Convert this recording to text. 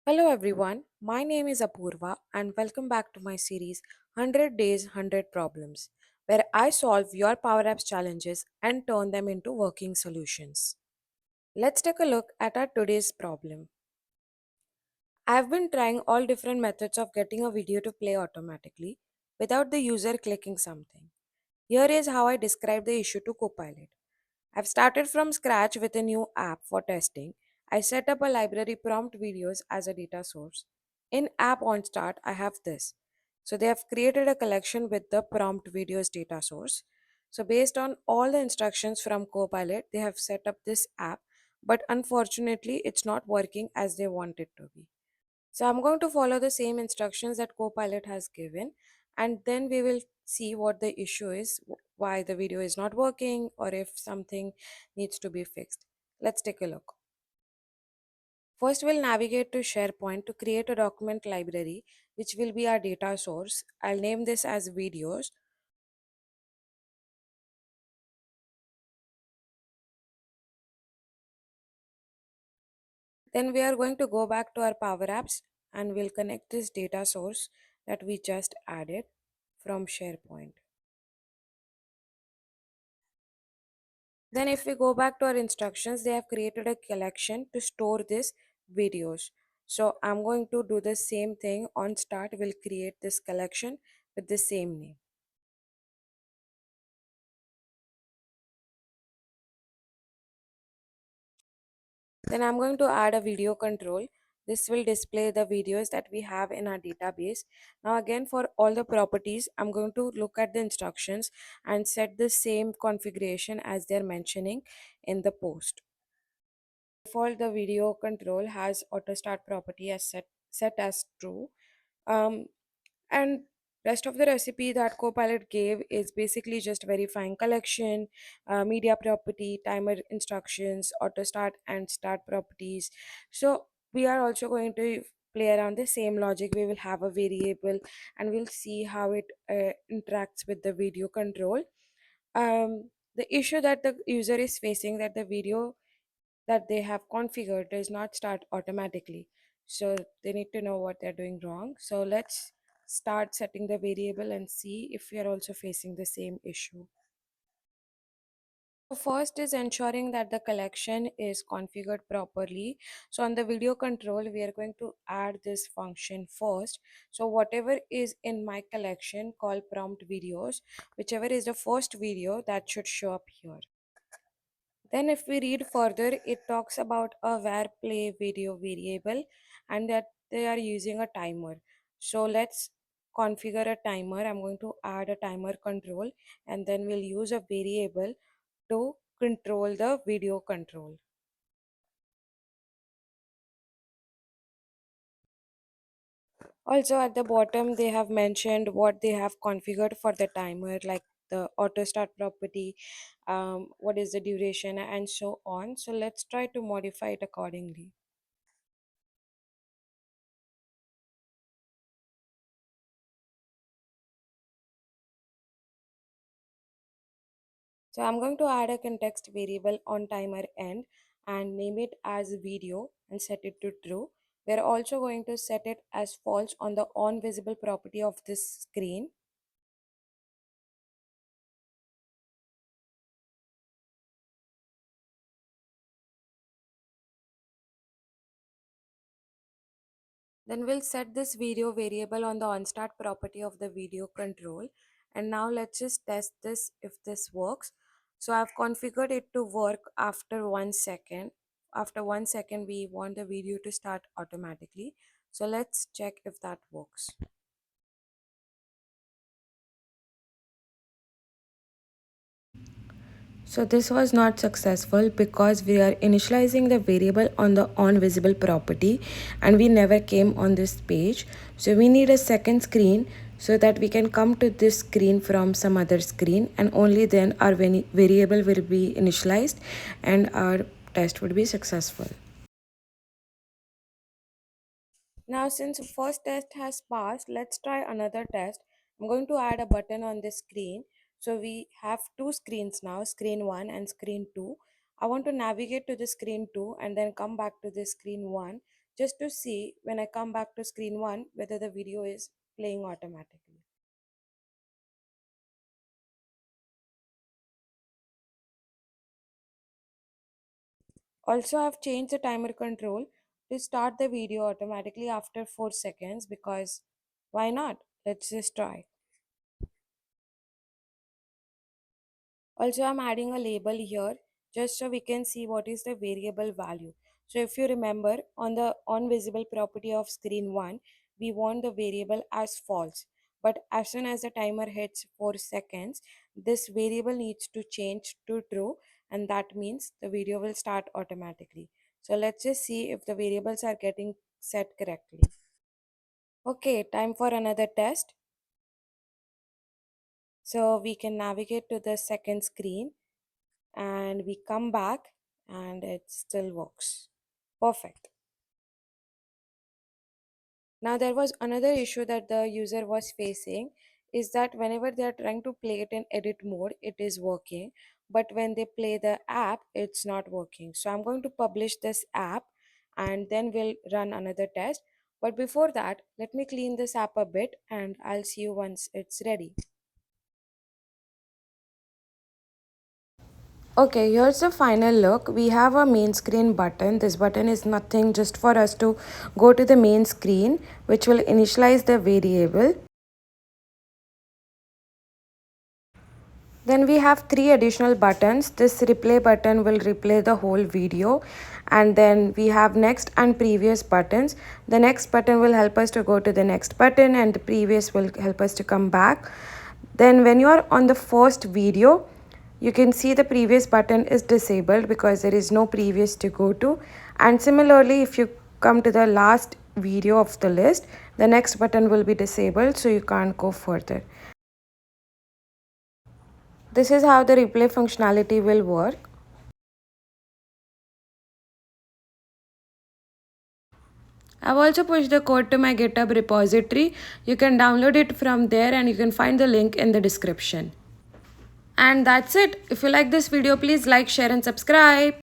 Hello everyone, my name is Apurva and welcome back to my series 100 Days 100 Problems, where I solve your Power Apps challenges and turn them into working solutions. Let's take a look at our today's problem. I've been trying all different methods of getting a video to play automatically without the user clicking something. Here is how I describe the issue to Copilot. I've started from scratch with a new app for testing. I set up a library prompt videos as a data source. In app on start, I have this. So they have created a collection with the prompt videos data source. So based on all the instructions from Copilot, they have set up this app, but unfortunately, it's not working as they want it to be. So I'm going to follow the same instructions that Copilot has given, and then we will see what the issue is, why the video is not working, or if something needs to be fixed. Let's take a look. First, we'll navigate to SharePoint to create a document library, which will be our data source. I'll name this as videos. Then we are going to go back to our Power Apps and we'll connect this data source that we just added from SharePoint. Then if we go back to our instructions, they have created a collection to store these videos. So I'm going to do the same thing on start. We'll create this collection with the same name. Then I'm going to add a video control. This will display the videos that we have in our database. Now again, for all the properties, I'm going to look at the instructions and set the same configuration as they're mentioning in the post. Default, the video control has auto start property as set as true. um, and rest of the recipe that Copilot gave is basically just verifying collection, media property, timer instructions, auto start and start properties. So we are also going to play around the same logic. We will have a variable and we'll see how it interacts with the video control. The issue that the user is facing, that the video that they have configured does not start automatically. So they need to know what they're doing wrong. So let's start setting the variable and see if we are also facing the same issue. So first is ensuring that the collection is configured properly. So on the video control, we are going to add this function first. So whatever is in my collection called prompt videos, whichever is the first video, that should show up here. Then if we read further, it talks about a where play video variable and that they are using a timer. So let's configure a timer. I'm going to add a timer control and then we'll use a variable to control the video control. Also at the bottom, they have mentioned what they have configured for the timer, like the auto start property, what is the duration and so on. So let's try to modify it accordingly. So I'm going to add a context variable on timer end and name it as video and set it to true. We're also going to set it as false on the on visible property of this screen. Then we'll set this video variable on the onStart property of the video control. And now let's just test this if this works. So I've configured it to work after 1 second. After 1 second, we want the video to start automatically. So let's check if that works. So this was not successful because we are initializing the variable on the on visible property and we never came on this page. So we need a second screen so that we can come to this screen from some other screen, and only then our variable will be initialized and our test would be successful. Now since first test has passed, let's try another test. I'm going to add a button on this screen. So we have two screens now, screen 1 and screen 2. I want to navigate to the screen 2 and then come back to the screen 1 just to see when I come back to screen 1 whether the video is playing automatically. Also, I've changed the timer control to start the video automatically after 4 seconds because why not? Let's just try. Also, I'm adding a label here just so we can see what is the variable value. So if you remember, on the on visible property of screen 1, we want the variable as false. But as soon as the timer hits 4 seconds, this variable needs to change to true, and that means the video will start automatically. So let's just see if the variables are getting set correctly. Okay, time for another test. So we can navigate to the second screen and we come back and it still works. Perfect. Now there was another issue that the user was facing is that whenever they are trying to play it in edit mode, it is working, but when they play the app, it's not working. So I'm going to publish this app and then we'll run another test. But before that, let me clean this app a bit and I'll see you once it's ready. Okay, here's the final look. We have a main screen button. This button is nothing just for us to go to the main screen, which will initialize the variable. Then we have three additional buttons. This replay button will replay the whole video. And then we have next and previous buttons. The next button will help us to go to the next button and the previous will help us to come back. Then when you are on the first video, you can see the previous button is disabled because there is no previous to go to. And similarly, if you come to the last video of the list, the next button will be disabled so you can't go further. This is how the replay functionality will work. I've also pushed the code to my GitHub repository. You can download it from there and you can find the link in the description. And that's it. If you like this video, please like, share and subscribe.